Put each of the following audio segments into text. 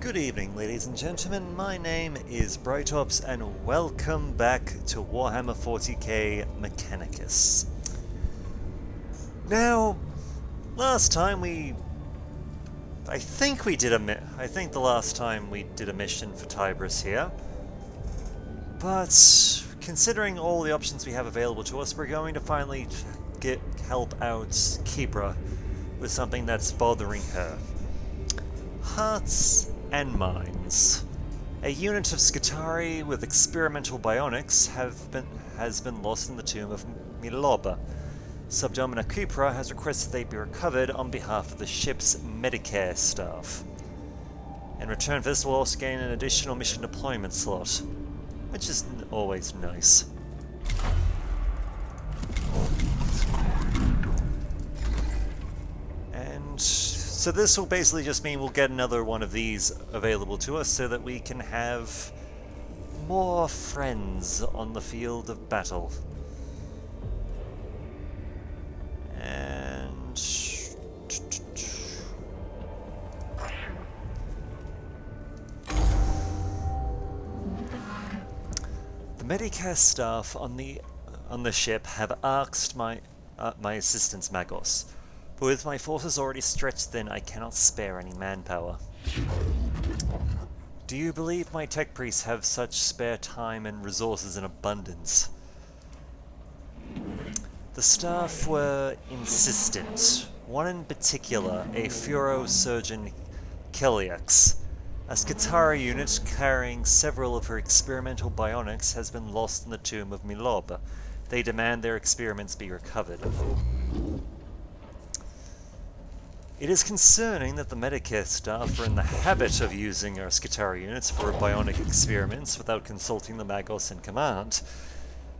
Good evening, ladies and gentlemen. My name is Brightops, and welcome back to Warhammer 40k Mechanicus. Now, last time I think the last time we did a mission for Tibris here. But considering all the options we have available to us, we're going to finally help out Kibra with something that's bothering her. Hearts and Minds. A unit of Skitarii with experimental bionics has been lost in the tomb of Miloba. Subdomina Kipra has requested they be recovered on behalf of the ship's Medicare staff. In return for this, we'll also gain an additional mission deployment slot, which is always nice. So this will basically just mean we'll get another one of these available to us so that we can have more friends on the field of battle. And the Medicare staff on the ship have asked my assistance, Magos. But with my forces already stretched thin, I cannot spare any manpower. Do you believe my tech priests have such spare time and resources in abundance? The staff were insistent. One in particular, a Furo surgeon Keliax. A Skitarii unit carrying several of her experimental bionics has been lost in the tomb of Miloba. They demand their experiments be recovered. It is concerning that the Medicare staff are in the habit of using our Skitarii units for bionic experiments without consulting the Magos in command.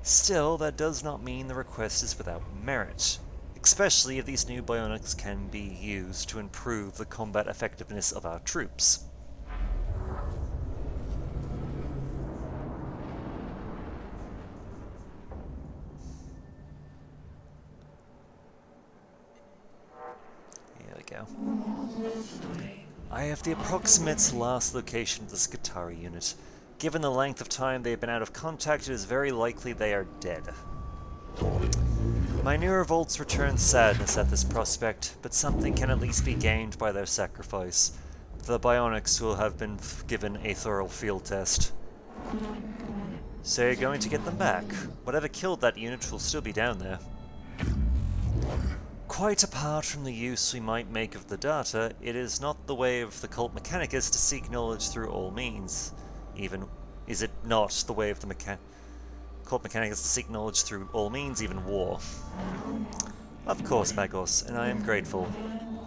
Still, that does not mean the request is without merit, especially if these new bionics can be used to improve the combat effectiveness of our troops. Go. I have the approximate last location of the Skitarii unit. Given the length of time they have been out of contact, it is very likely they are dead. My new revolts return sadness at this prospect, but something can at least be gained by their sacrifice. The bionics will have been given a thorough field test. So you're going to get them back. Whatever killed that unit will still be down there. Quite apart from the use we might make of the data, it is not the way of the cult Mechanicus to seek knowledge through all means. Is it not the way of the cult Mechanicus to seek knowledge through all means, even war? Of course, Magos, and I am grateful.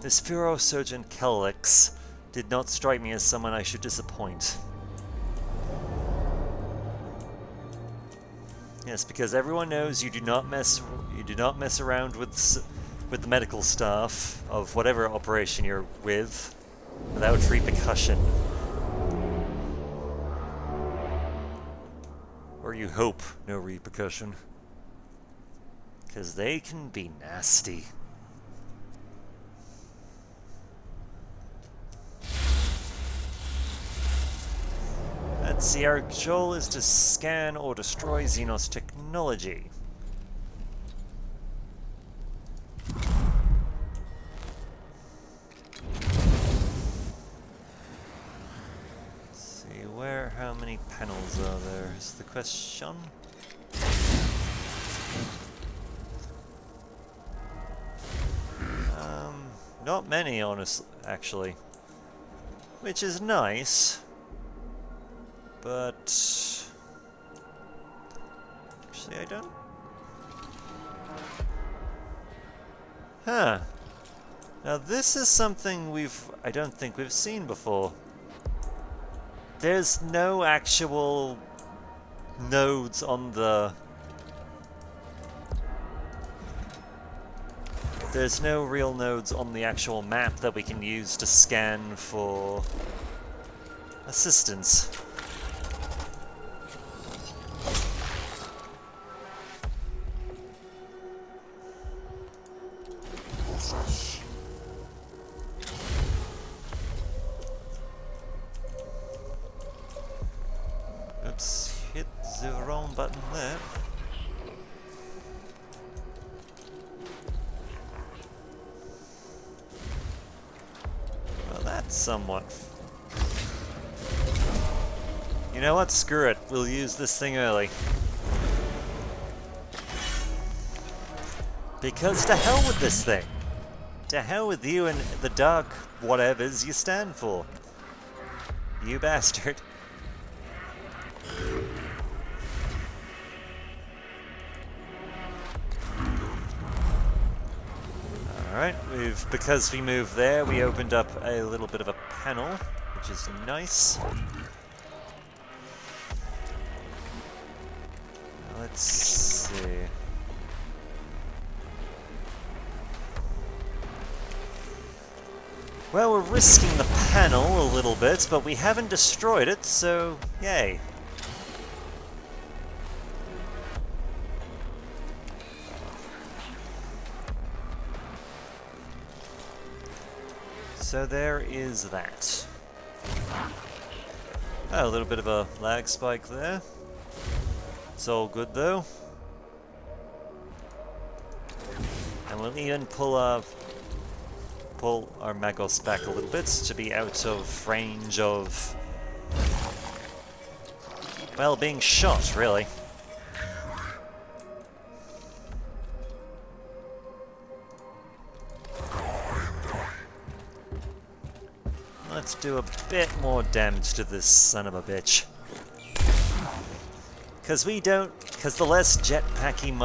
This Furo surgeon Kellex did not strike me as someone I should disappoint. Yes, because everyone knows you do not mess around with the medical staff of whatever operation you're with without repercussion. Or you hope no repercussion. Because they can be nasty. Let's see, our goal is to scan or destroy Xenos technology. How many panels are there is the question. Not many, honestly, actually. Which is nice. But actually I don't. Huh. Now this is something I don't think we've seen before. There's no actual nodes on the... There's no real nodes on the actual map that we can use to scan for assistance. let's hit the wrong button there. Well, that's somewhat... You know what? Screw it. We'll use this thing early. Because to hell with this thing. To hell with you and the dark whatevers you stand for. You bastard. Alright, because we moved there, we opened up a little bit of a panel, which is nice. Let's see. Well, we're risking the panel a little bit, but we haven't destroyed it, so yay. So there is that. Oh, a little bit of a lag spike there. It's all good though. And we'll even pull our Magos back a little bit to be out of range of, well, being shot, really. Let's do a bit more damage to this son of a bitch. Because the less jetpacky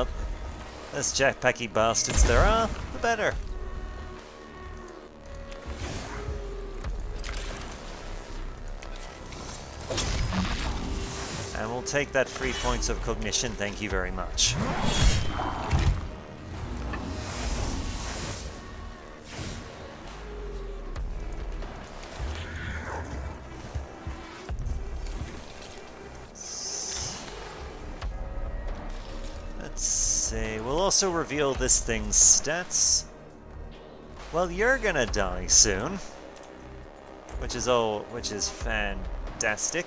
bastards there are, the better. And we'll take that 3 points of cognition, thank you very much. Let's see, we'll also reveal this thing's stats. Well, you're gonna die soon. Which is fantastic.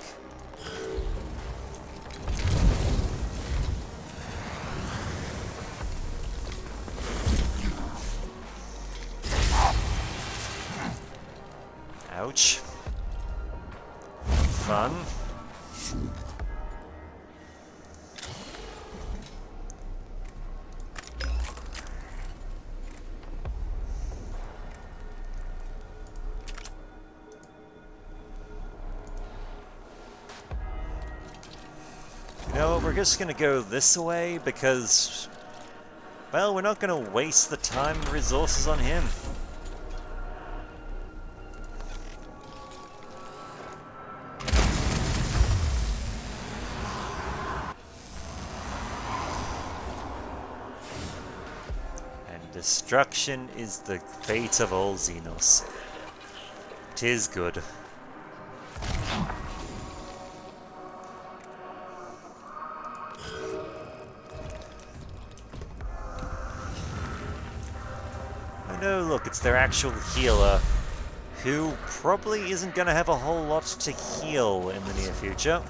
Ouch. Fun. You know what, we're just gonna go this way because, well, we're not gonna waste the time and resources on him. Destruction is the fate of all Xenos. 'Tis good. Oh no, look, it's their actual healer, who probably isn't going to have a whole lot to heal in the near future.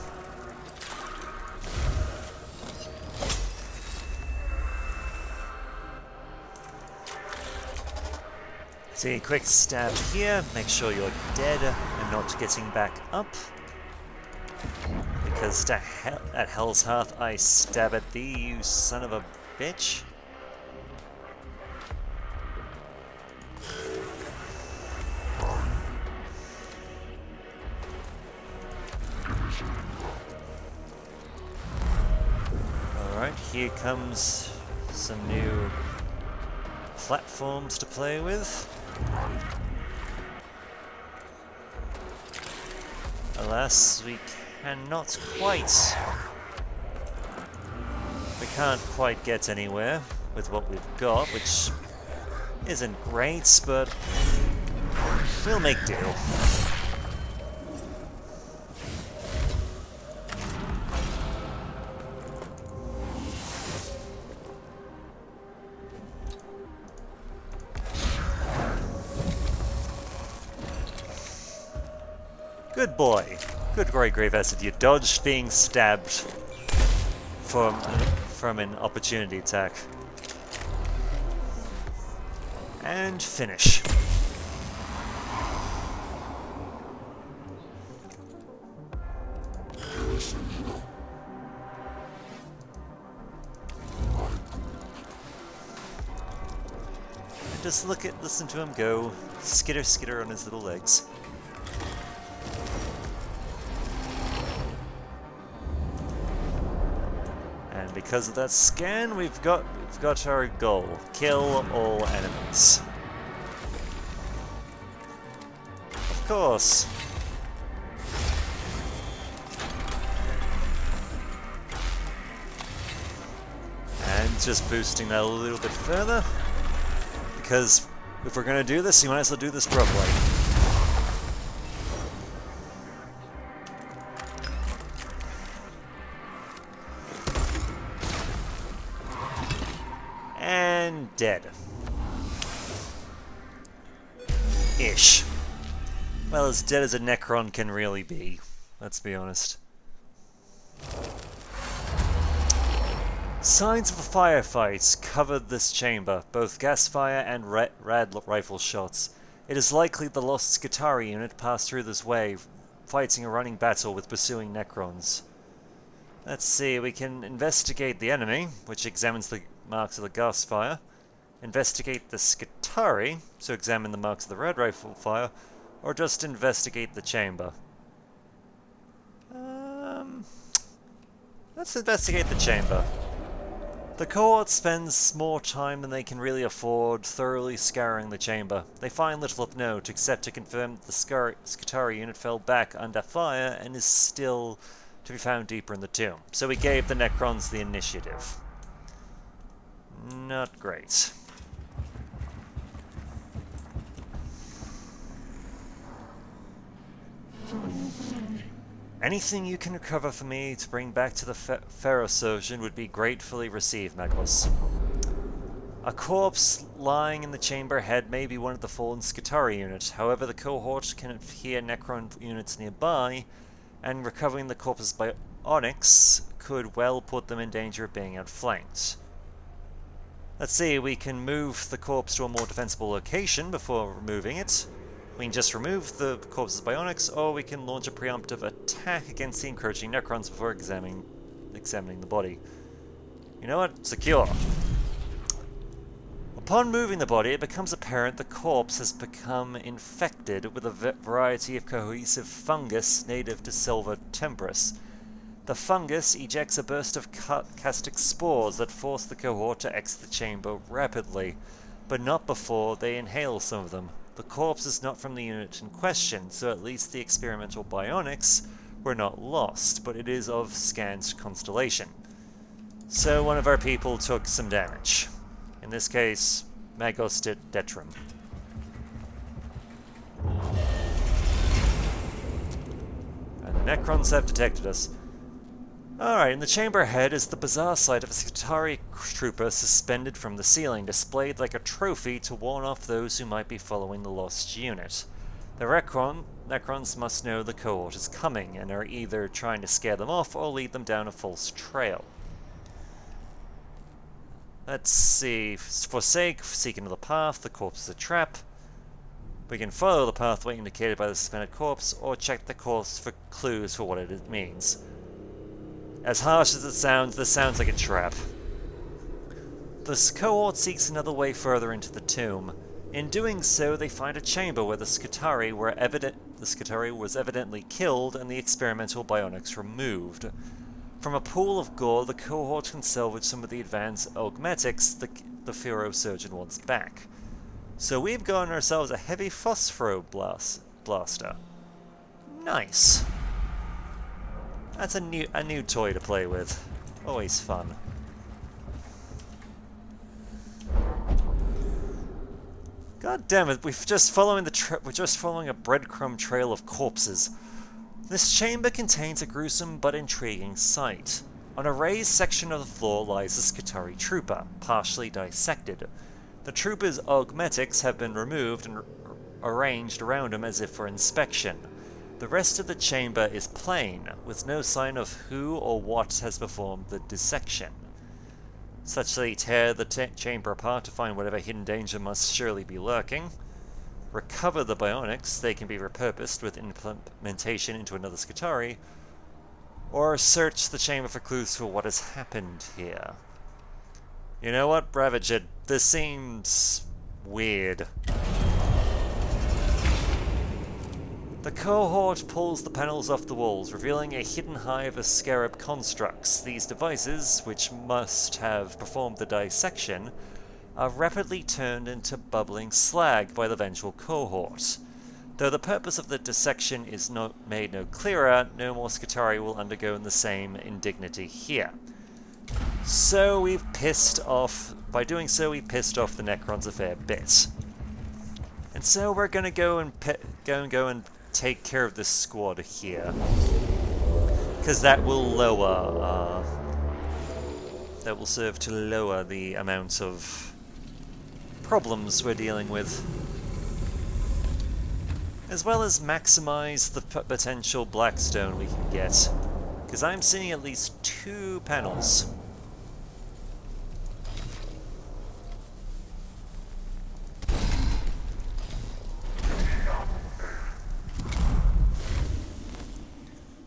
See, quick stab here, make sure you're dead and not getting back up. Because at Hell's Hearth I stab at thee, you son of a bitch. Alright, here comes some new platforms to play with. Alas, we cannot quite... We can't quite get anywhere with what we've got, which isn't great, but we'll make do. Good boy. Good great Grave Acid, you dodged being stabbed from an opportunity attack. And finish. Just listen to him go, skitter skitter on his little legs. And because of that scan, we've got our goal: kill all enemies. Of course. And just boosting that a little bit further. Because if we're going to do this, you might as well do this properly. And dead. Ish. Well, as dead as a Necron can really be, let's be honest. Signs of a firefight covered this chamber, both gas fire and rad rifle shots. It is likely the lost Skitarii unit passed through this way, fighting a running battle with pursuing Necrons. Let's see, we can investigate the enemy, which examines the marks of the gas fire. Investigate the Skitarii, so examine the marks of the red rifle fire, or just investigate the chamber. Let's investigate the chamber. The cohort spends more time than they can really afford thoroughly scouring the chamber. They find little of note, except to confirm that the Skitarii unit fell back under fire and is still to be found deeper in the tomb. So we gave the Necrons the initiative. Not great. Anything you can recover for me to bring back to the Ferrosurgeon would be gratefully received, Magnus. A corpse lying in the chamber head may be one of the fallen Skitarii unit. However, the cohort can hear Necron units nearby, and recovering the corpses by Onyx could well put them in danger of being outflanked. Let's see, we can move the corpse to a more defensible location before removing it. We can just remove the corpses by Onyx, or we can launch a preemptive attack against the encroaching Necrons before examining the body. You know what? Secure. Upon moving the body, it becomes apparent the corpse has become infected with a variety of cohesive fungus native to Silva Temporis. The fungus ejects a burst of caustic spores that force the cohort to exit the chamber rapidly, but not before they inhale some of them. The corpse is not from the unit in question, so at least the experimental bionics were not lost, but it is of scant constellation. So one of our people took some damage. In this case, Magos Detrum. And the Necrons have detected us. Alright, in the chamber head is the bizarre sight of a Skitarii trooper suspended from the ceiling, displayed like a trophy to warn off those who might be following the lost unit. The Necrons must know the cohort is coming, and are either trying to scare them off or lead them down a false trail. Let's see, forsake, seek another path, the corpse is a trap. We can follow the pathway indicated by the suspended corpse, or check the corpse for clues for what it means. As harsh as it sounds, this sounds like a trap. The cohort seeks another way further into the tomb. In doing so, they find a chamber where the Skitarii was evidently killed and the experimental bionics removed. From a pool of gore, the cohort can salvage some of the advanced augmetics the Ferrosurgeon wants back. So we've gotten ourselves a heavy phosphoro blaster. Nice. That's a new toy to play with. Always fun. God damn it! We're just following a breadcrumb trail of corpses. This chamber contains a gruesome but intriguing sight. On a raised section of the floor lies a Skitarii trooper, partially dissected. The trooper's augmetics have been removed and arranged around him as if for inspection. The rest of the chamber is plain, with no sign of who or what has performed the dissection. Such they tear the chamber apart to find whatever hidden danger must surely be lurking. Recover the bionics, they can be repurposed with implementation into another Skitarii, or search the chamber for clues for what has happened here. You know what, Ravaged? This seems weird. The cohort pulls the panels off the walls, revealing a hidden hive of scarab constructs. These devices, which must have performed the dissection, are rapidly turned into bubbling slag by the vengeful cohort. Though the purpose of the dissection is made no clearer, no more Skitarii will undergo the same indignity here. So we've pissed off... By doing so, we pissed off the Necrons a fair bit. And so we're gonna go and take care of this squad here, because that will lower, that will serve to lower the amount of problems we're dealing with, as well as maximize the potential Blackstone we can get, because I'm seeing at least 2 panels.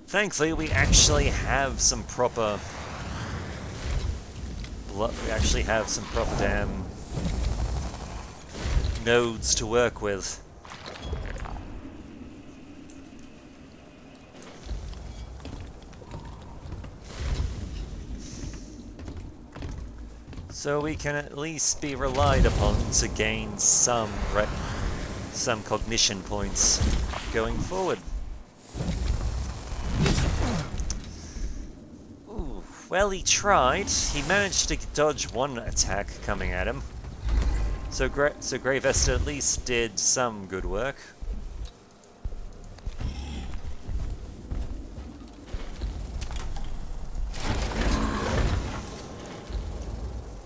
Thankfully, we actually have some proper... damn nodes to work with. So we can at least be relied upon to gain some cognition points going forward. Well, he tried. He managed to dodge one attack coming at him. So Grey Vesta at least did some good work.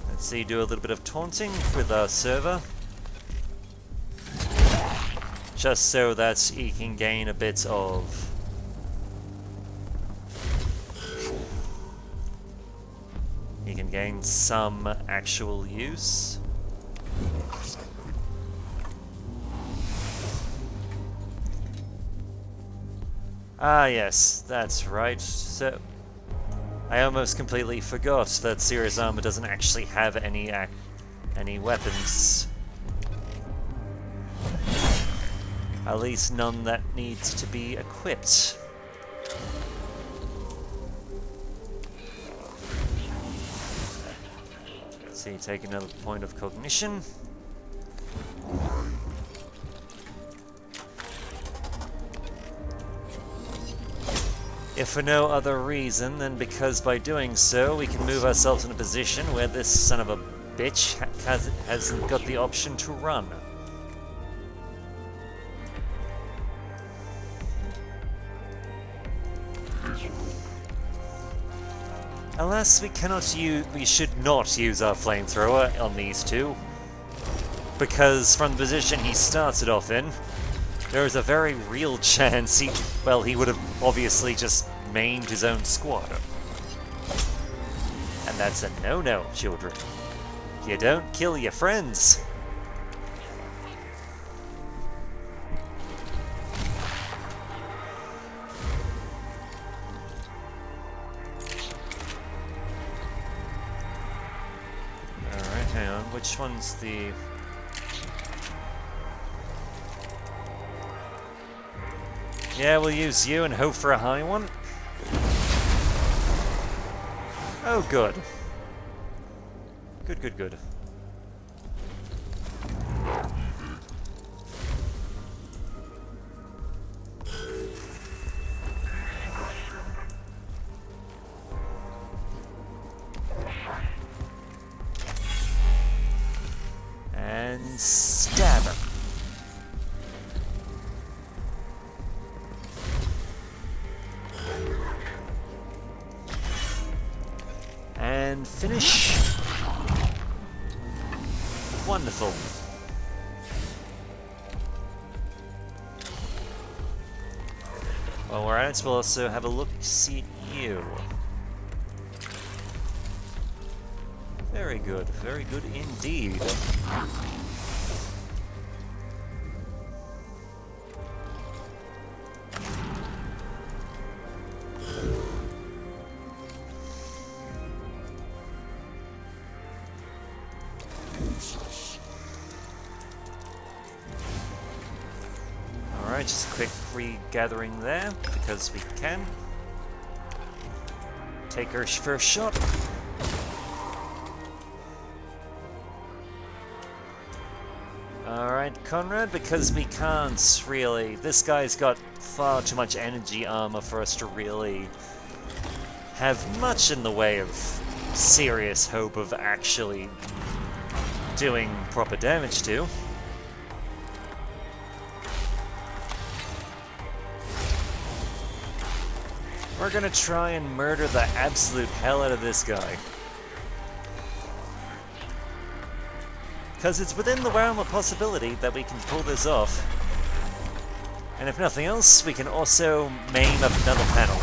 Let's see, do a little bit of taunting with our server. Just so that he can gain a bit of... He can gain some actual use. Ah yes, that's right. So I almost completely forgot that Seer's Armor doesn't actually have any weapons. At least none that needs to be equipped. See, take another point of cognition. If for no other reason than because by doing so we can move ourselves in a position where this son of a bitch hasn't got the option to run. Alas, we should not use our flamethrower on these two, because from the position he started off in, there is a very real chance he would have obviously just maimed his own squad. And that's a no-no, children. You don't kill your friends. Which one's the... Yeah, we'll use you and hope for a high one. Oh, good. Good, good, good. Stab him. And finish. Wonderful. While we're at it, we'll also have a look-see at you. Very good indeed. Alright, just a quick regathering there, because we can. Take our first shot. Alright, Conrad, because we can't really... This guy's got far too much energy armor for us to really have much in the way of serious hope of actually doing proper damage to. We're gonna try and murder the absolute hell out of this guy. Because it's within the realm of possibility that we can pull this off. And if nothing else, we can also maim up another panel.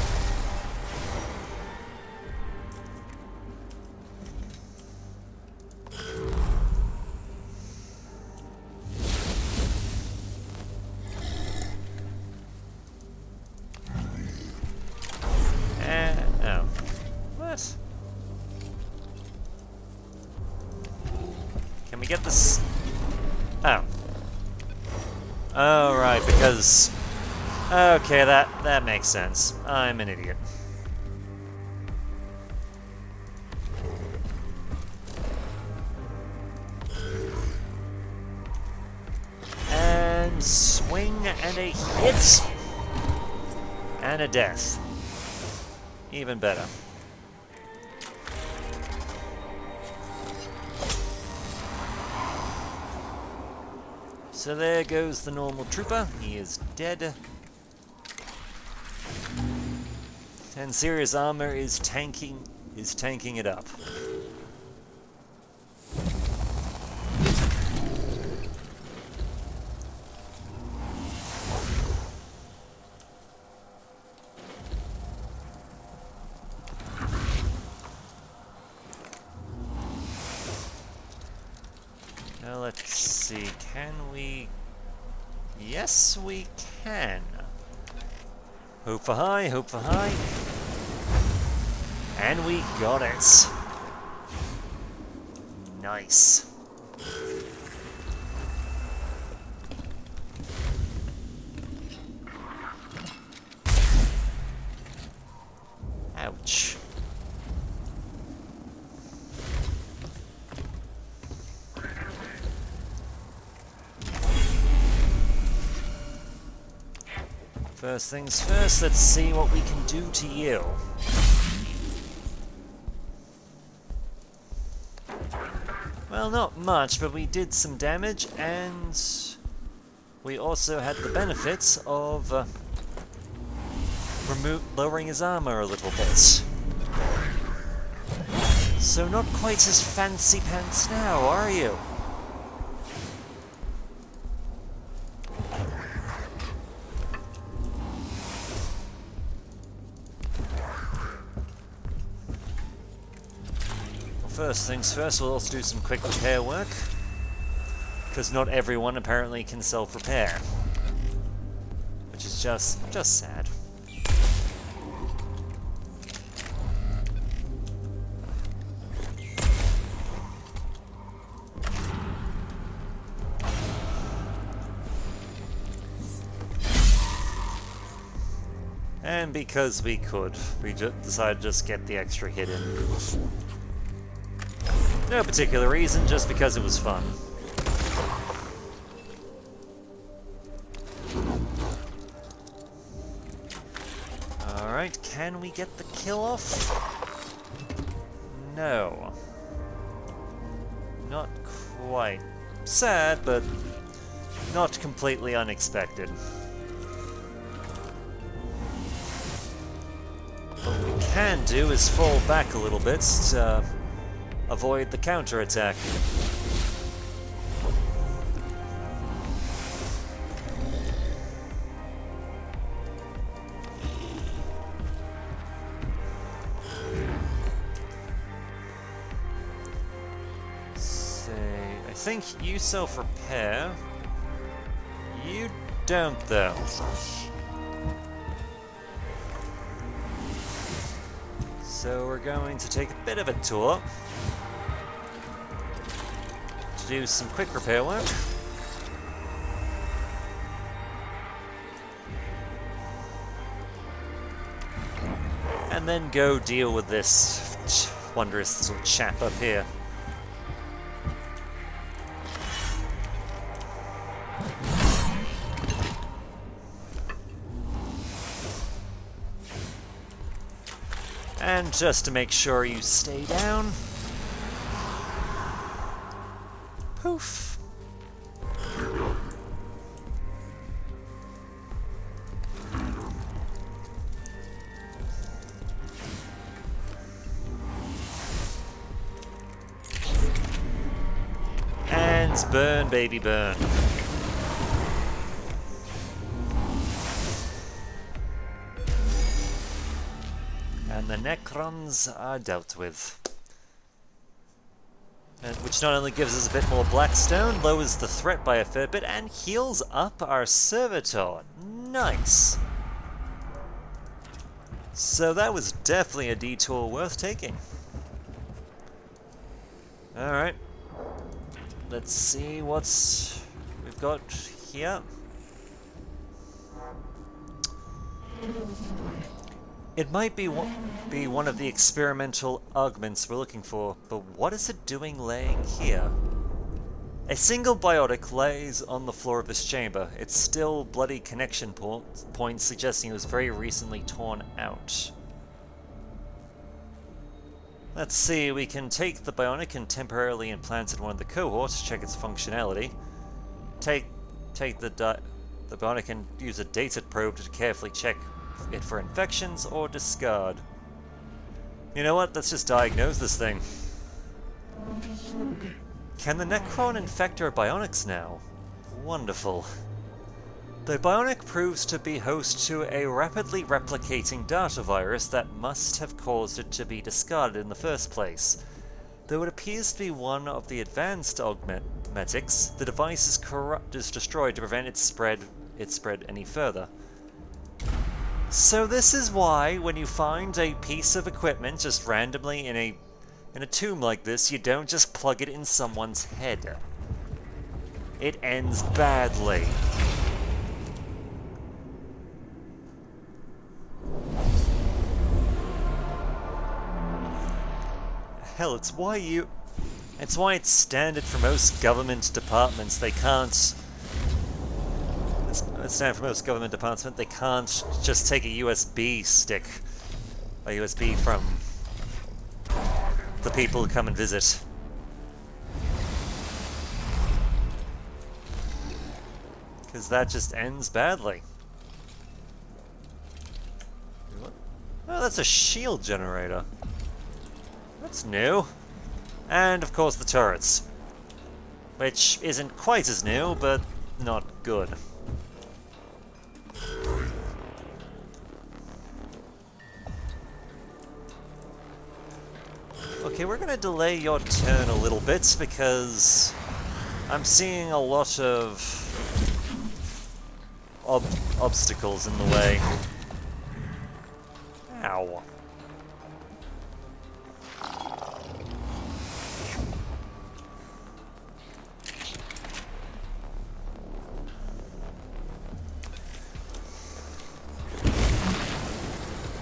Oh. What? Can we get this? Oh. Oh, right, because... Okay, that makes sense. I'm an idiot. And swing and a hit! And a death. Even better. So there goes the normal trooper. He is dead. And serious armor is tanking it up. Now let's see, can we... Yes, we can. Hope for high, hope for high. And we got it. Nice. Ouch. First things first, let's see what we can do to you. Well, not much, but we did some damage, and we also had the benefits of lowering his armor a little bit. So not quite as fancy pants now, are you? First things first, we'll also do some quick repair work, because not everyone apparently can self-repair, which is just sad. And because we could, we decided to just get the extra hit in. No particular reason, just because it was fun. Alright, can we get the kill off? No. Not quite. Sad, but not completely unexpected. What we can do is fall back a little bit to avoid the counterattack. think you self-repair. You don't, though. So we're going to take a bit of a tour to do some quick repair work. And then go deal with this wondrous little chap up here. And just to make sure you stay down. Poof. And burn, baby, burn. And the Necrons are dealt with. And which not only gives us a bit more Blackstone, lowers the threat by a fair bit, and heals up our Servitor. Nice! So that was definitely a detour worth taking. Alright. Let's see what's we've got here. It might be one of the experimental augments we're looking for, but what is it doing laying here? A single biotic lays on the floor of this chamber. Its still bloody connection points suggesting it was very recently torn out. Let's see, we can take the bionic and temporarily implant it in one of the cohorts to check its functionality. Take the bionic and use a dated probe to carefully check it for infections or discard. You know what? Let's just diagnose this thing. Can the Necron infect our bionics now? Wonderful. The bionic proves to be host to a rapidly replicating data virus that must have caused it to be discarded in the first place. Though it appears to be one of the advanced augmetics, the device is destroyed to prevent its spread any further. So this is why, when you find a piece of equipment just randomly in a tomb like this, you don't just plug it in someone's head. It ends badly. Hell, it's why it's standard for most government departments. They can't. It's standard for most government departments. They can't just take a USB stick, a USB from the people who come and visit. Because that just ends badly. Oh, that's a shield generator. That's new. And, of course, the turrets. Which isn't quite as new, but not good. Okay, we're gonna delay your turn a little bit, because I'm seeing a lot of obstacles in the way. Ow.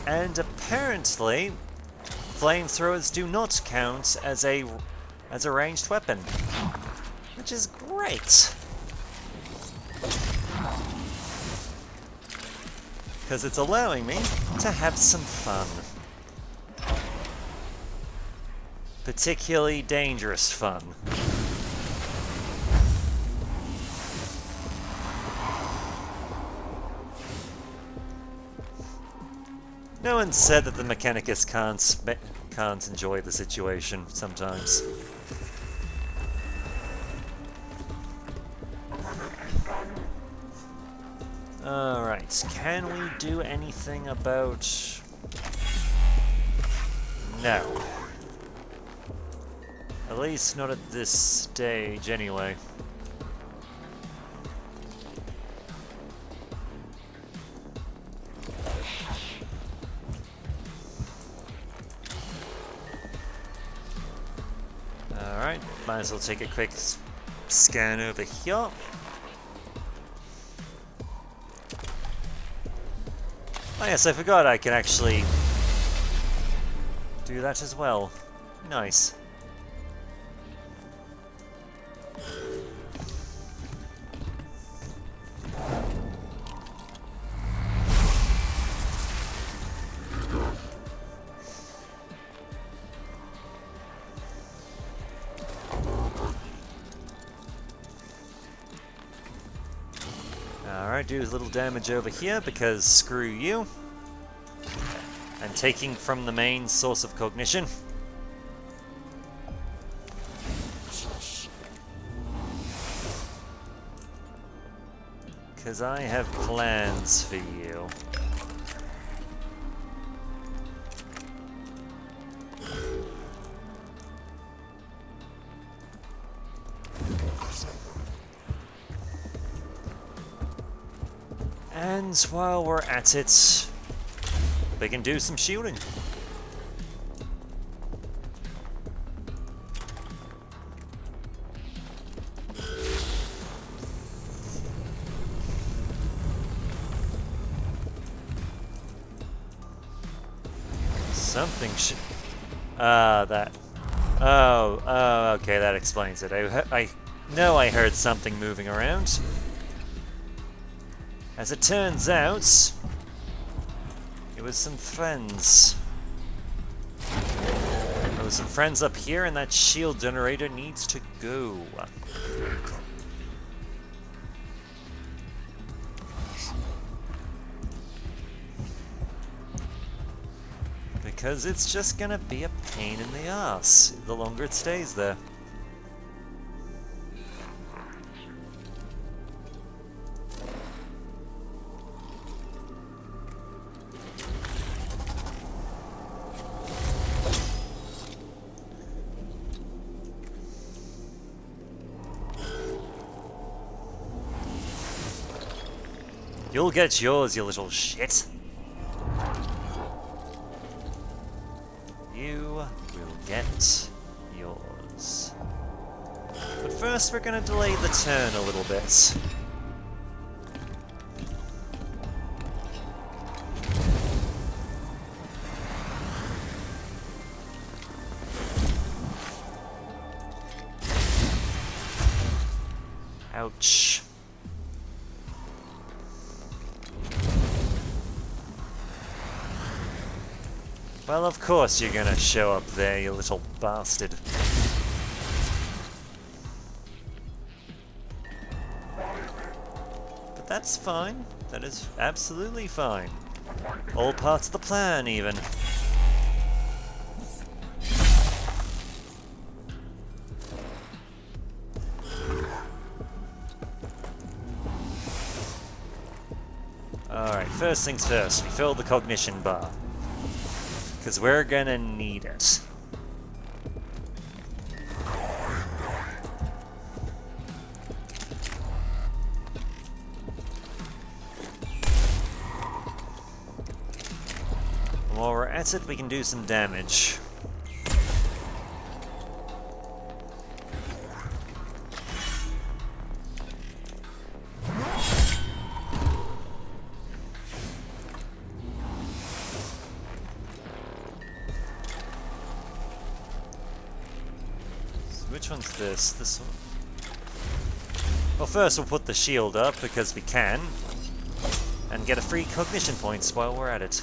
And apparently, flamethrowers do not count as a ranged weapon, which is great. Because it's allowing me to have some fun. Particularly dangerous fun. No one said that the Mechanicus can't enjoy the situation sometimes. Alright, can we do anything about... No. At least not at this stage, anyway. Alright, might as well take a quick scan over here. Oh yes, I forgot I can actually do that as well. Nice. Alright, do a little damage over here because screw you. And taking from the main source of cognition. Because I have plans for you. And while we're at it, we can do some shooting. Something should... that... Oh, okay, that explains it. I know I heard something moving around. As it turns out, it was some friends. There was some friends up here, and that shield generator needs to go. Because it's just gonna be a pain in the ass the longer it stays there. You'll get yours, you little shit. You will get yours. But first we're gonna delay the turn a little bit. Ouch. Well, of course you're gonna show up there, you little bastard. But that's fine. That is absolutely fine. All parts of the plan, even. Alright, first things first, we fill the cognition bar. Because we're gonna need it. While we're at it, we can do some damage. Which one's this? This one? Well, first we'll put the shield up, because we can. And get a free cognition points while we're at it.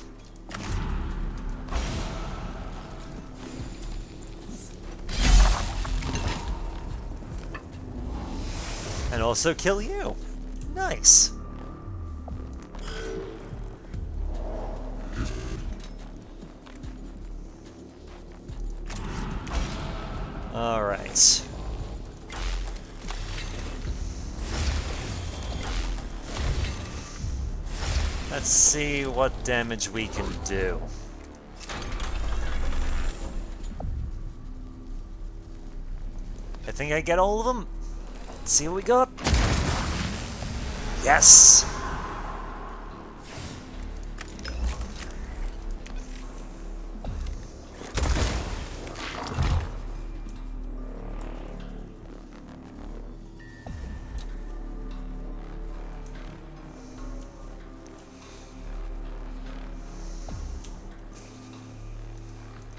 And also kill you. Nice. Alright. Let's see what damage we can do. I think I get all of them. Let's see what we got. Yes!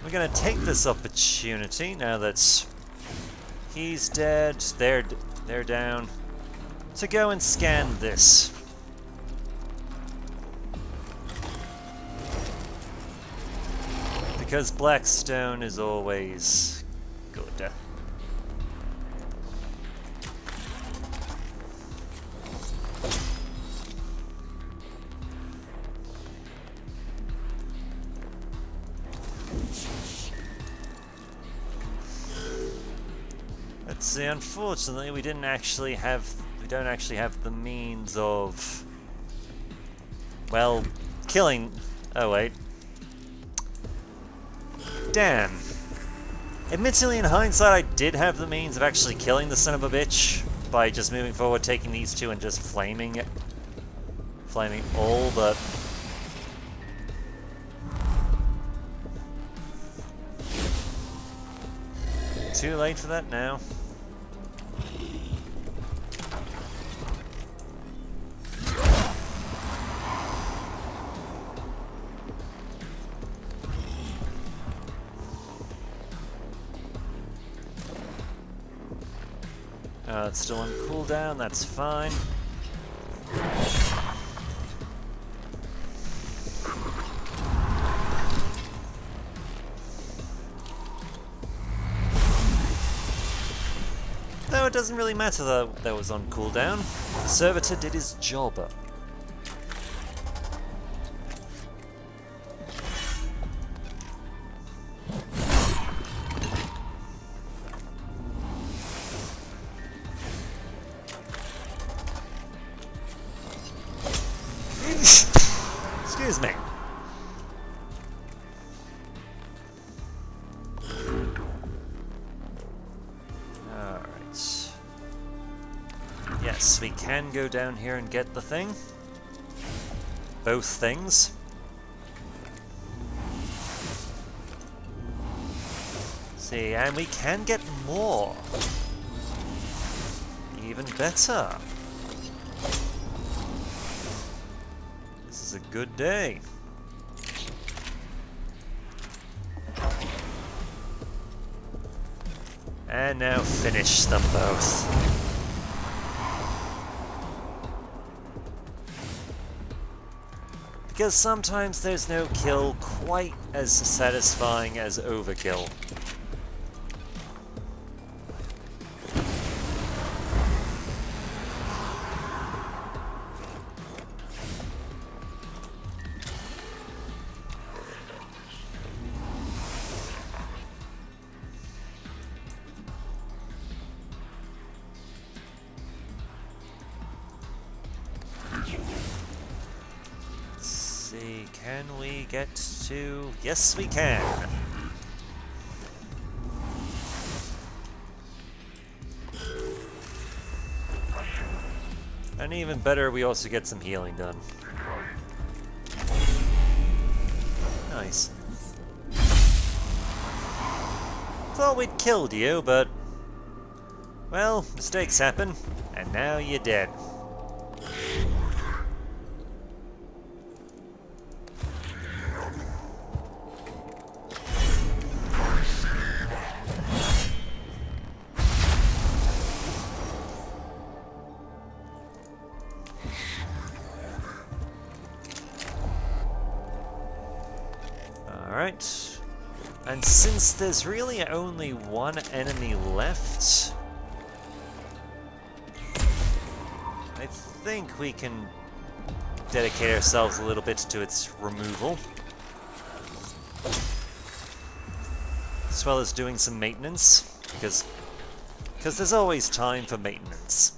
We're gonna take this opportunity now that he's dead, they're down, to go and scan this. Because Blackstone is always good. Let's see, unfortunately we don't actually have the means of, well, killing. Oh wait. Damn. Admittedly, in hindsight, I did have the means of actually killing the son of a bitch by just moving forward, taking these two and just flaming all, but too late for that now. It's still on cooldown, that's fine. Though it doesn't really matter that that was on cooldown. The servitor did his job. Excuse me. Alright. Yes, we can go down here and get the thing. Both things. See, and we can get more. Even better. This is a good day. And now finish them both. Because sometimes there's no kill quite as satisfying as overkill. Can we get to... Yes, we can! And even better, we also get some healing done. Nice. Thought we'd killed you, but... well, mistakes happen, and now you're dead. Alright, and since there's really only one enemy left, I think we can dedicate ourselves a little bit to its removal, as well as doing some maintenance, because there's always time for maintenance.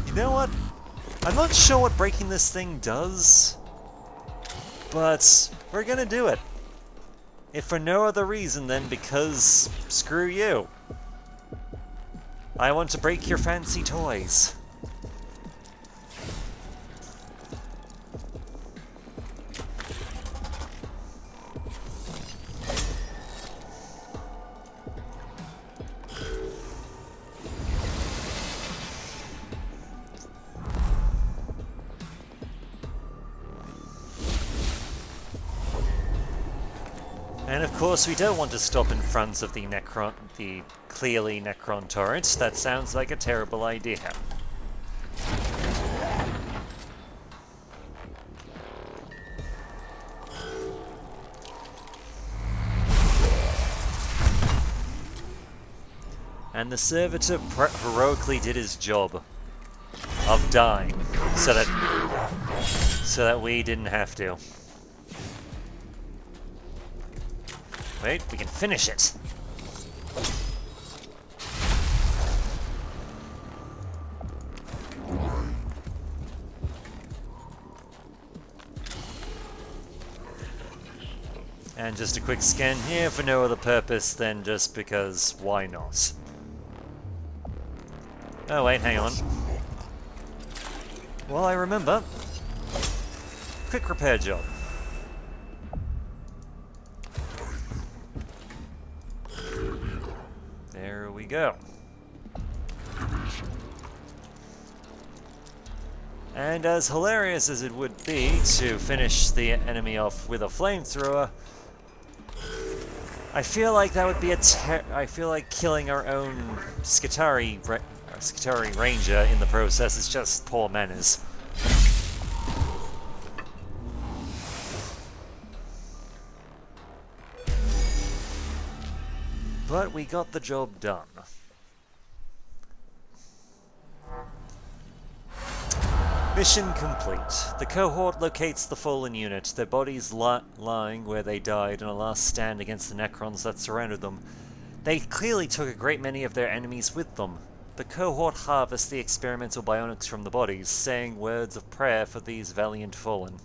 You know what? I'm not sure what breaking this thing does, but we're gonna do it. If for no other reason than because screw you. I want to break your fancy toys. And of course we don't want to stop in front of the clearly Necron turret. That sounds like a terrible idea. And the servitor heroically did his job of dying so that we didn't have to. Wait, we can finish it! And just a quick scan here for no other purpose than just because why not? Oh wait, hang on. Well, I remember. Quick repair job. There we go. And as hilarious as it would be to finish the enemy off with a flamethrower, I feel like that would be I feel like killing our own Skitarii Ranger in the process is just poor manners. But we got the job done. Mission complete. The cohort locates the fallen unit, their bodies lying where they died in a last stand against the Necrons that surrounded them. They clearly took a great many of their enemies with them. The cohort harvests the experimental bionics from the bodies, saying words of prayer for these valiant fallen.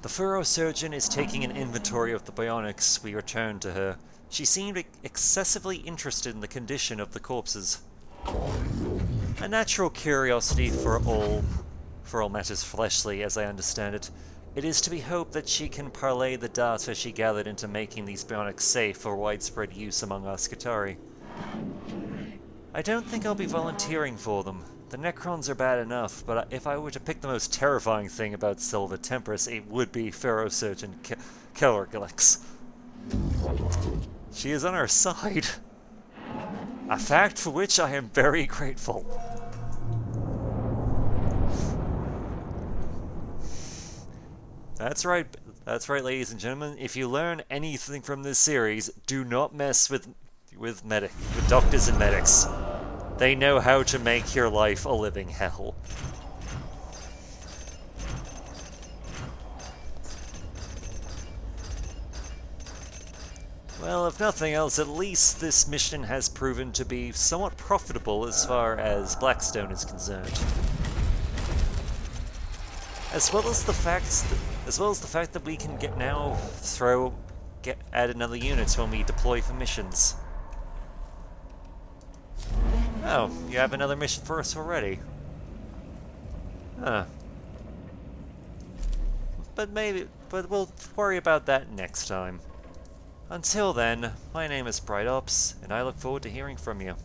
The Furo Surgeon is taking an inventory of the bionics we returned to her. She seemed excessively interested in the condition of the corpses. A natural curiosity for all matters fleshly, as I understand it. It is to be hoped that she can parlay the data she gathered into making these bionics safe for widespread use among our Skitarii. I don't think I'll be volunteering for them. The Necrons are bad enough, but if I were to pick the most terrifying thing about Silver Tempress, it would be Furo Surgeon Kellerglix. She is on our side. A fact for which I am very grateful. That's right, ladies and gentlemen. If you learn anything from this series, do not mess with doctors and medics. They know how to make your life a living hell. Well, if nothing else, at least this mission has proven to be somewhat profitable as far as Blackstone is concerned. As well as the fact that we can add another unit when we deploy for missions. Oh, you have another mission for us already. Huh. But we'll worry about that next time. Until then, my name is Bright Ops, and I look forward to hearing from you.